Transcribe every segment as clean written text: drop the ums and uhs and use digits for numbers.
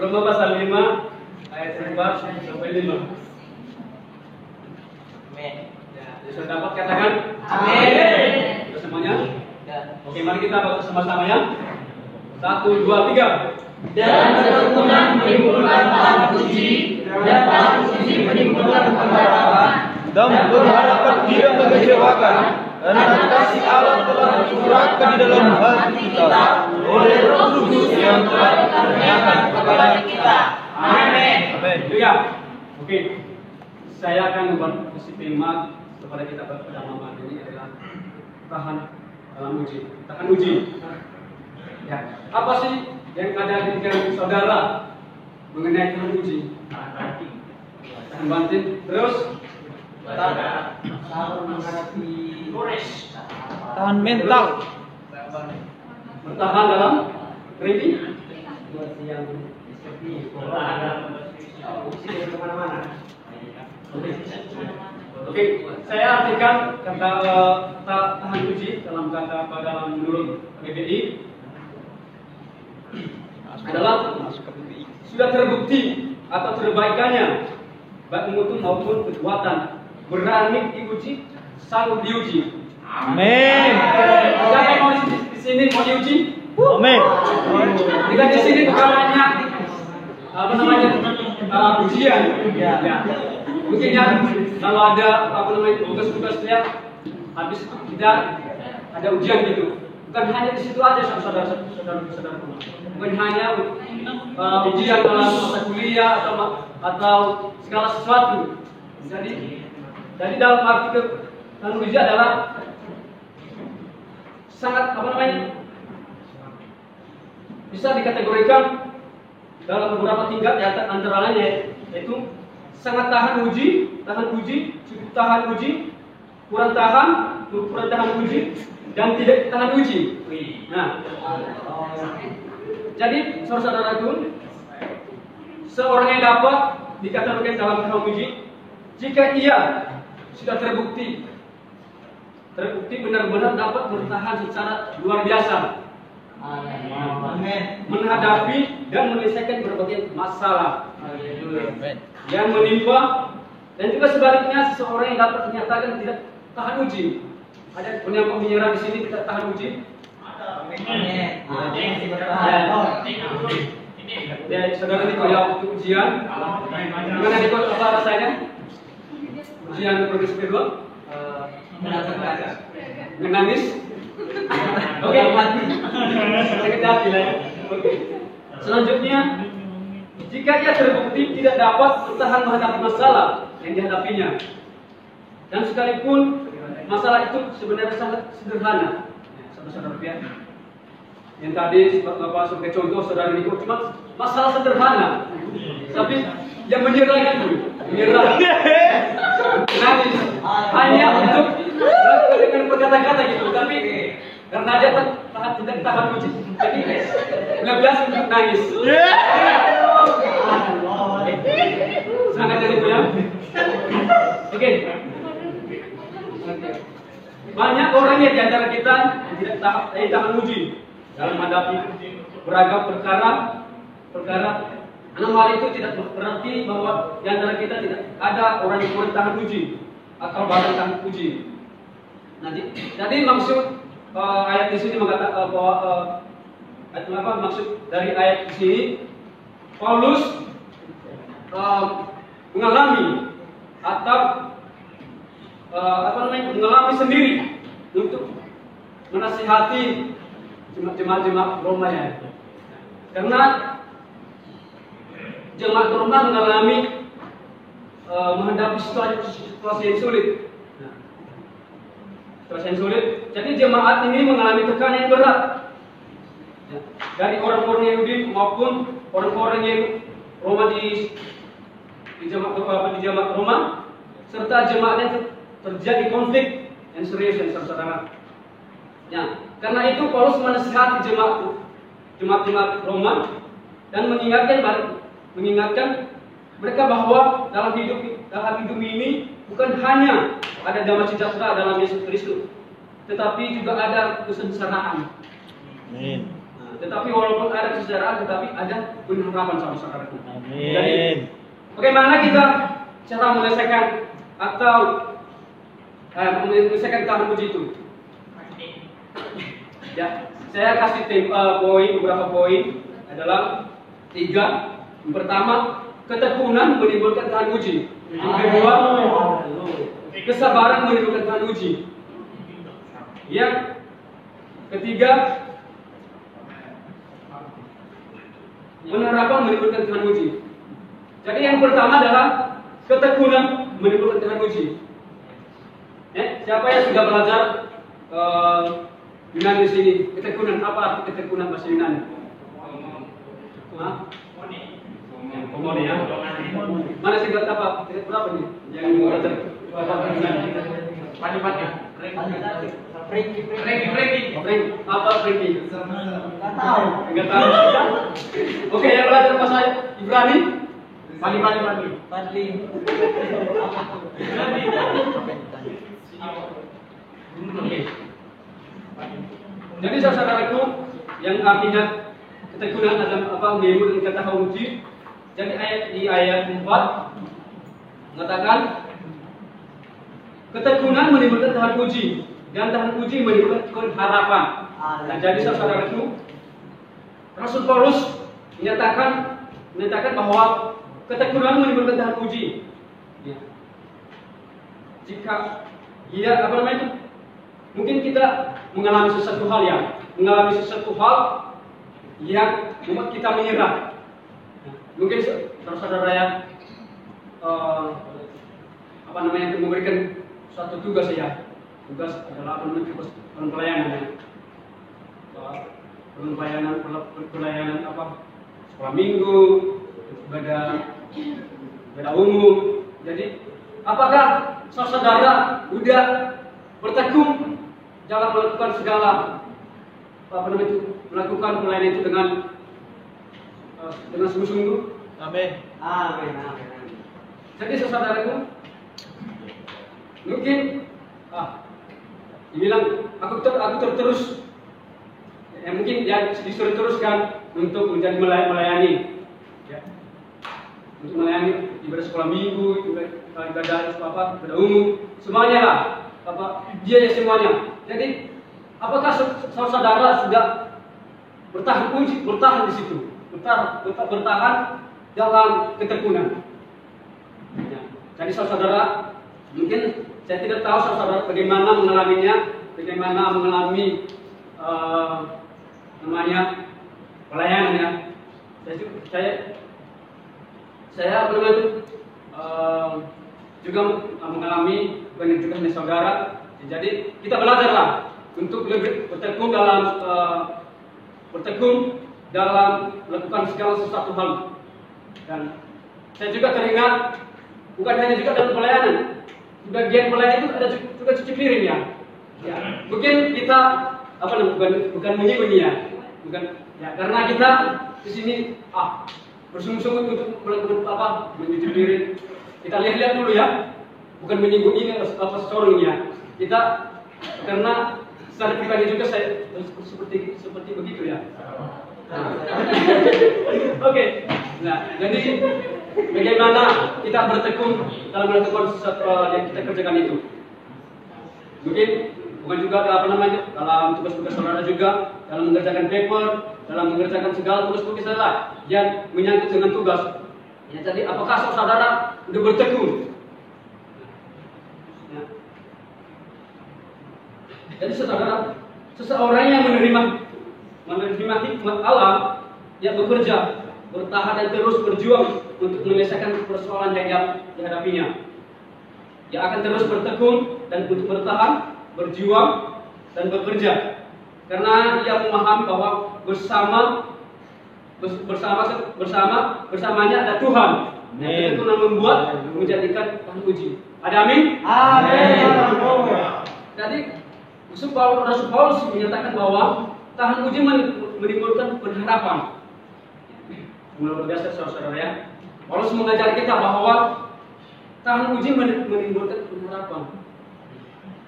Roma pasal 5 ayat 4 sampai 5. Amin. Ya, sudah dapat katakan? Amin. Sudah semuanya? Oke, mari kita baca sama-sama ya. 1, 2, 3. Dan ketekunan menimbulkan tahan puji, dan tahan puji menimbulkan pengharapan, dan berharapan tidak mengecewakan, karena kasih Allah telah dicurahkan di dalam hati kita oleh Roh Kudus yang telah dikaruniakan kepada kita. Amin. Amin. Ya. Oke. Saya akan memberi tema kepada kita pada malam ini adalah tahan dalam uji. Tahan uji. Ya. Apa sih yang ada di pikiran saudara mengenai tahan uji? Tahan banting. Terus Sabar menghadapi Kores. Tahan mental. bertahan dalam kritik. Yang seperti kemana-mana. Oke, saya artikan kata tahan uji dalam menurut PBI adalah sudah terbukti atau terbaikannya baik mutu maupun kekuatan berani diuji, sanggup diuji. Amin. Siapa yang mau di sini mau diuji? Amin. Kita di sini bukan hanya ujian. Ya. Mungkin ya kalau ada tugas-tugasnya habis itu kita ada ujian gitu. Bukan hanya di situ aja saudara. Bukan hanya ujian dalam masa kuliah atau segala sesuatu. Jadi dalam arti ujian adalah sangat bisa dikategorikan dalam beberapa tingkat ya, antara lainnya yaitu sangat tahan uji, cukup tahan uji, kurang tahan uji, dan tidak tahan uji. Nah, jadi saudara-saudaraku, seorang yang dapat dikategorikan dalam tahan uji jika ia sudah terbukti benar-benar dapat bertahan secara luar biasa. Menghadapi dan menyelesaikan berbagai masalah yang menimpa, dan juga sebaliknya seseorang yang dapat dinyatakan tidak tahan uji. Ada penyambung menyerah di sini tidak tahan uji. Ya, saudara Niko ya waktu ujian. Gimana Niko apa rasanya? Ujian progres kedua? Menangis. Oke, sakit hati lah ya. Oke. Selanjutnya, jika ia terbukti tidak dapat bertahan menghadapi masalah yang dihadapinya, dan sekalipun masalah itu sebenarnya sangat sederhana, saudara-saudara ya. Yang tadi Bapak sebagai contoh saudara Niko cuma masalah sederhana, tapi yang menyerah nangis hanya untuk dengan berkata-kata gitu, tapi karena dia tidak tahan uji, jadi ngebias untuk nangis. Sangat dari itu ya. Oke. Banyak orang yang di antara kita tidak tahan uji dalam menghadapi beragam perkara. Karena hal itu tidak berarti bahwa di antara kita tidak ada orang yang boleh tahan uji atau bahkan tahan uji. Nah, jadi maksud ayat di sini mengatakan bahwa maksud dari ayat di sini Paulus mengalami atau mengalami sendiri untuk menasihati jemaat-jemaat Roma ya. Karena jemaat Roma mengalami menghadapi situasi yang sulit. Jadi jemaat ini mengalami tekanan yang berat dari orang-orang Yahudi maupun orang-orang yang Roma di jemaat Roma, serta jemaatnya terjadi konflik yang serius yang saudara. Ya, karena itu Paulus menasihati jemaat Roma dan mengingatkan mereka bahwa dalam hidup ini bukan hanya ada damai sejahtera dalam Yesus Kristus, tetapi juga ada kesengsaraan. Amin. Nah, tetapi walaupun ada kesejahteraan, tetapi ada pengharapan saudara-saudaraku. Amin. Jadi, bagaimana kita cara menyelesaikan atau menyelesaikan tahan uji itu? Ya, saya kasih beberapa poin adalah 3. Yang pertama, ketekunan menimbulkan tahan uji. Yang kedua, kesabaran menimbulkan tahan uji. Yang ketiga, pengharapan menimbulkan tahan uji. Jadi yang pertama adalah ketekunan menimbulkan tahan uji. Siapa yang sudah belajar Yunani di sini? Ketekunan, apa arti ketekunan bahasa Yunani? Komoni ya. Mana sih apa? Berapa nih? Yang belajar Padi-padi. Apa Franky? Enggak tahu. Oke, yang belajar bahasa Ibrani? Padli. Jadi saudaraku, yang artinya ketekunan adalah apa? Menimbulkan kata uji. Jadi di ayat 4 mengatakan ketekunan menimbulkan tahan uji dan tahan uji menimbulkan harapan. Nah, jadi saudaraku, Rasul Paulus menyatakan bahwa ketekunan menimbulkan tahan uji. Ya. Jika mungkin kita mengalami sesuatu hal yang membuat kita menyerah. Mungkin saudara yang memberikan suatu tugas ya. Tugas adalah pelayanan. Pelayanan apa? Sekolah minggu, ibadah umum. Jadi, apakah saudara sudah bertekun dalam melakukan segala melakukan pelayanan itu dengan sungguh-sungguh? Amin. Jadi saudaraku, mungkin dibilang aku terus mungkin ya disuruh teruskan untuk menjadi melayani, ya. Untuk melayani ibadah sekolah minggu, ibadah umum, semuanya lah, dia semuanya. Jadi apakah saudara sudah bertahan di situ, bertahan dalam ketekunan? Ya. Jadi saudara, mungkin saya tidak tahu saudara bagaimana mengalaminya, bagaimana mengalami pelayanan ya. Saya juga mengalami banyak juga dengan saudara. Jadi kita belajarlah untuk lebih bertekun dalam melakukan segala sesuatu hal. Dan saya juga teringat bukan hanya juga dalam pelayanan. Bagian pelayanan itu ada juga cuci piring ya. Ya, mungkin kita bukan menyinggung ya. Bukan ya, karena kita di sini bersungguh-sungguh untuk melakukan mencuci piring. Kita lihat-lihat dulu ya. Bukan menyinggung ini seseorang ya. Kita karena secara pribadi juga saya seperti begitu ya. Oke. Nah, jadi bagaimana kita bertekun dalam melakukan sesuatu yang kita kerjakan itu? Mungkin bukan juga dalam tugas-tugas saudara juga, dalam mengerjakan paper, dalam mengerjakan segala tugas-tugas saudara yang menyangkut dengan tugas. Ya, jadi apakah saudara sudah bertekun? Ya. Jadi seseorang yang menerima hikmat Allah, yang bekerja, bertahan dan terus berjuang untuk menyelesaikan persoalan yang dihadapinya. Dia akan terus bertekun dan untuk bertahan, berjuang dan bekerja. Karena dia memahami bahwa bersamanya ada Tuhan. Yang ketekunan membuat menjadikan tahan uji. Ada amin? Amin. Jadi Rasul Paulus menyatakan bahwa tahan uji menimbulkan pengharapan. Luar biasa saudara ya. Paulus mengajar kita bahwa tahan uji menimbulkan pengharapan.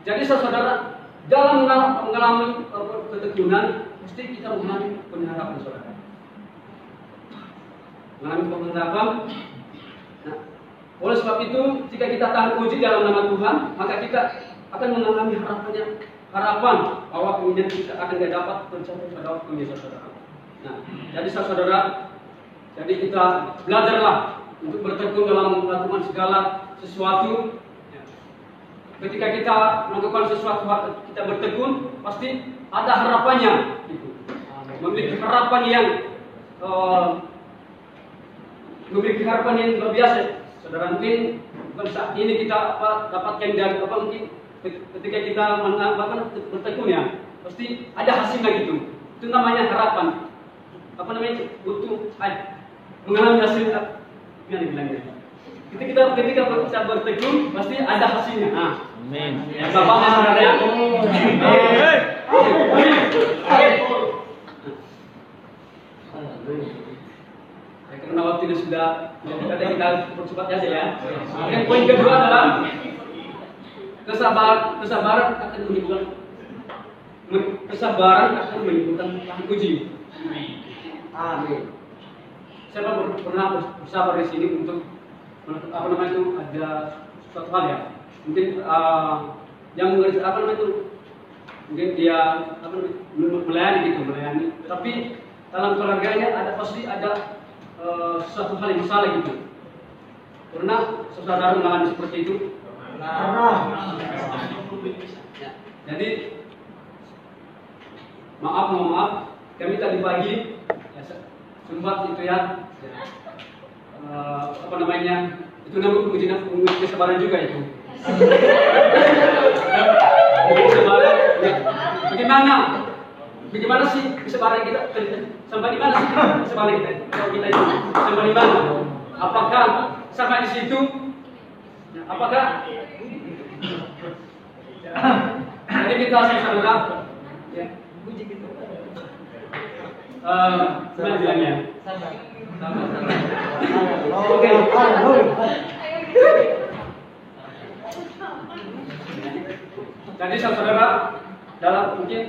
Jadi saudara, dalam mengalami ketekunan, mesti kita mengalami pengharapan, saudara. Mengalami pengharapan. Nah, oleh sebab itu, jika kita tahan uji dalam nama Tuhan, maka kita akan mengalami harapan bahwa kemudian kita akan dapat tercapai pada waktunya, saudara. Nah, jadi saudara, jadi kita belajarlah untuk bertekun dalam melakukan segala sesuatu. Ketika kita melakukan sesuatu, kita bertekun, pasti ada harapannya. Gitu. Memiliki harapan yang luar biasa. Saudara, mungkin bukan saat ini kita dapatkan dari mungkin ketika kita bertekun ya, pasti ada hasilnya gitu. Itu namanya harapan. Butuh mengalami hasil. Gimana bilangnya? Ketika kita bertekun, pasti ada hasilnya. Nah, Amin. ya, Bapak saudara ya. Karena waktu ini sudah, kita percepat saja ya. Yang poin kedua adalah kesabaran akan menimbulkan tahan uji. Amin. Siapa pernah bersabar di sini untuk ada suatu hal ya? Mungkin yang mungkin dia melayani. Tapi dalam keluarganya pasti ada suatu hal yang salah gitu. Pernah saudara mengalami seperti itu? Pernah. Jadi maaf, kami tadi pagi sempat itu ya. Itu namanya pengujian kesabaran juga itu. Kesabaran. Bagaimana sih kesabaran kita? Sampai di mana sih kesabaran kita? Kalau kita itu sampai di mana? Apakah sampai di situ? Apakah? Jadi kita saudara, ya, uji gitu. Gimana bilangnya? Oke. Jadi saudara, dalam mungkin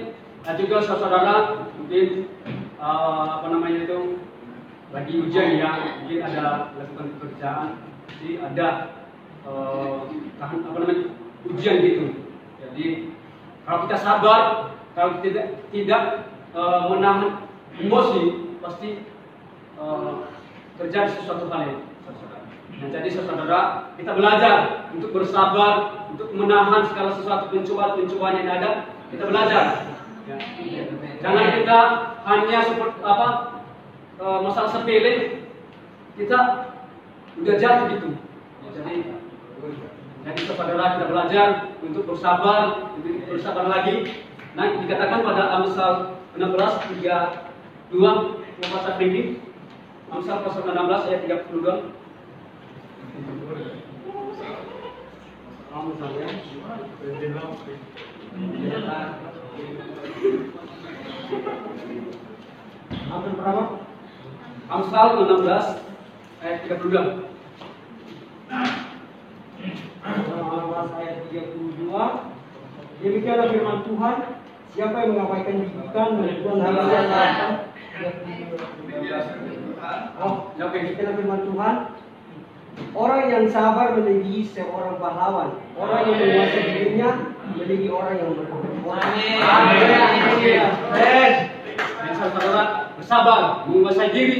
juga saudara mungkin lagi ujian ya, mungkin ada melakukan pekerjaan, jadi ada ujian gitu. Jadi kalau kita sabar, kalau tidak menahan emosi, pasti terjadi sesuatu hal yang saudara. Nah, jadi saudara, kita belajar untuk bersabar, untuk menahan segala sesuatu pencobaan yang ada. Kita belajar. Ya. Jangan kita hanya seperti masalah sepele, kita udah jatuh gitu. Jadi saudara, kita belajar untuk bersabar lagi. Nah, dikatakan pada Amsal 16:32, bahasa Inggris. Amsal pasal 16 ayat 32. Amsal ya. Amsal 16 ayat 32. Ayat 32. Demikianlah firman Tuhan, siapa yang mengabaikan didikan Tuhan halaman. Demikianlah firman Tuhan, orang yang sabar menjadi seorang pahlawan, orang yang menguasai dirinya menjadi orang yang berkorban. Amin. Saudara, bersabar, menguasai diri.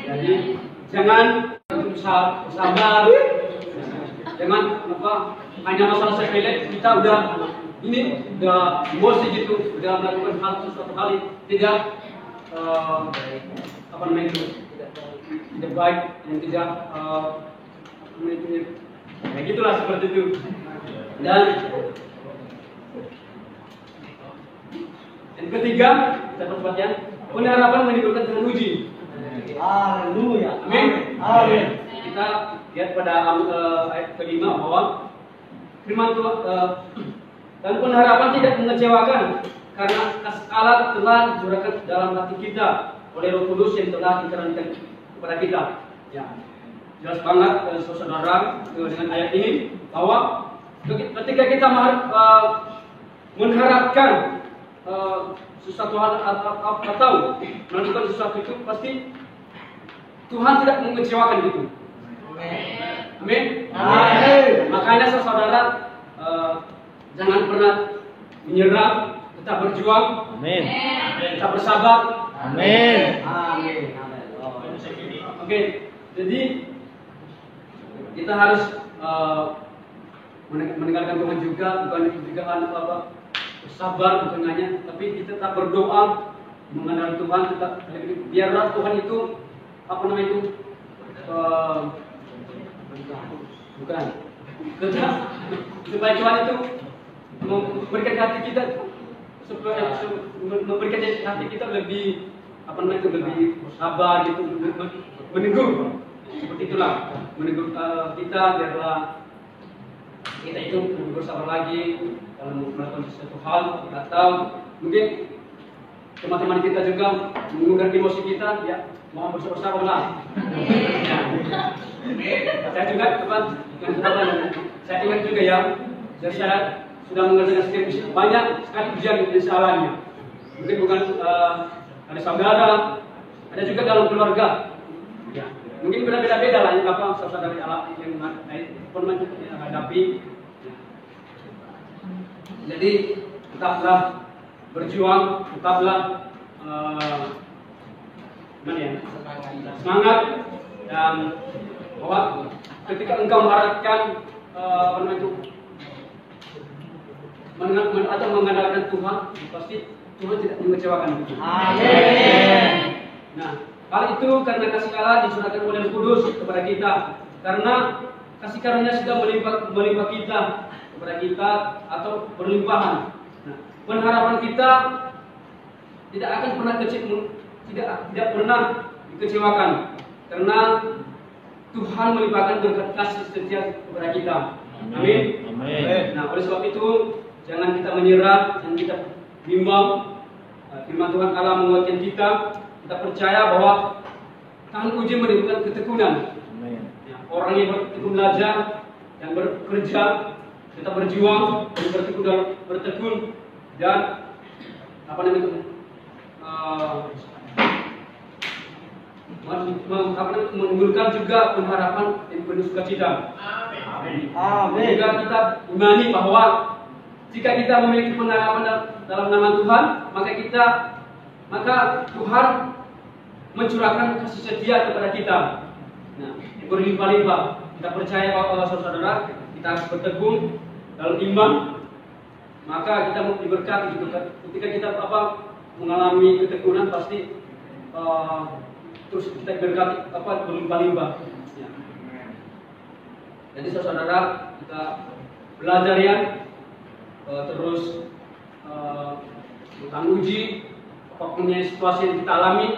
Jadi jangan bersabar. Jangan hanya masalah sepele kita udah emosi gitu, udah melakukan sesuatu hal tidak tidak baik, yang tidak ya gitulah seperti itu. Dan yang ketiga, kita percepatkan, pengharapan menimbulkan dengan uji. Haleluya. Amin. Amin. Kita lihat pada ayat kelima bahwa firman Tuhan dan pengharapan tidak mengecewakan karena kasih Allah telah dicurahkan dalam hati kita oleh Roh Kudus yang telah dikaruniakan kepada kita. Ya, jelas banget saudara dengan ayat ini bahwa ketika kita mengharapkan sesuatu hal atau melakukan sesuatu itu pasti Tuhan tidak mengecewakan gitu. Amin. Amin. Makanya saudara jangan pernah menyerah, tetap berjuang, Amin. tetap bersabar. Amin. Amin. Oke, jadi kita harus mendengarkan Tuhan juga, bukan juga apa sabar bukan hanya, tapi kita tetap berdoa mengenal Tuhan, tetap biarlah Tuhan itu apa namanya itu bukan tetap supaya Tuhan itu memberikan hati kita supaya memberikan hati kita lebih apa namanya itu lebih sabar gitu, menegur seperti itulah menegur kita biarlah kita itu lebih bersabar lagi dalam melakukan sesuatu hal, atau mungkin teman-teman kita juga mengundang emosi kita, ya mohon bersabar lah. Saya juga teman, saya ingat juga ya, jadi saya sudah mengerjakan skripsi banyak sekali ujian dan salahnya. Mungkin bukan ada saudara, ada juga dalam keluarga. Ya, mungkin berbeda-beda lah yang apa saudara yang pernah hadapi. Jadi tetaplah berjuang, tetaplah semangat, dan bahwa ketika engkau mengharapkan atau mengandalkan Tuhan, pasti Tuhan tidak mengecewakan. Amin. Nah, hal itu karena kasih Allah dicurahkan oleh Roh Kudus kepada kita, karena kasih karunia sudah melimpah kita kepada kita atau berlimpahan. Nah, pengharapan kita tidak akan pernah tidak pernah dikecewakan, karena Tuhan melimpahkan berkat kasih setia kepada kita. Amin. Amin. Nah, oleh sebab itu jangan kita menyerah, jangan kita bimbang. Firman Tuhan Allah menguatkan kita. Kita percaya bahwa tangan uji menimbulkan ketekunan. Amin. Ya, orang yang bertekun belajar dan bekerja, kita berjuang dan bertekun dan apa namanya itu menimbulkan juga pengharapan yang penuh sukacita. Amin. Amin. Juga kita imani bahwa jika kita memiliki pengharapan dalam nama Tuhan, maka Tuhan mencurahkan kasih setia kepada kita. Nah, berlimpah-limpah. Kita percaya bahwa saudara kita harus bertekun dalam iman, maka kita mau diberkati gitu. Ketika kita mengalami ketekunan pasti terus kita berkati berlimpah-limpah. Ya. Jadi saudara kita belajar ya, terus tentang uji apapun yang situasi yang kita alami,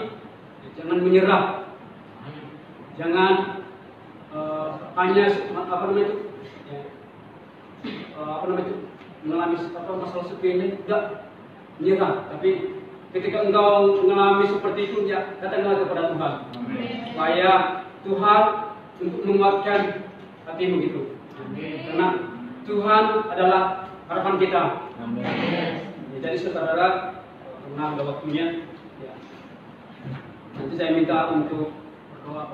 jangan menyerah, jangan hanya mengalami masalah sepele, tidak menyerah, tapi ketika engkau mengalami seperti itu, ya datanglah kepada Tuhan, supaya Tuhan untuk menguatkan hatimu gitu. Karena Tuhan adalah harapan kita. Ya, jadi saudara, karena ada waktunya, ya. Nanti saya minta untuk berdoa,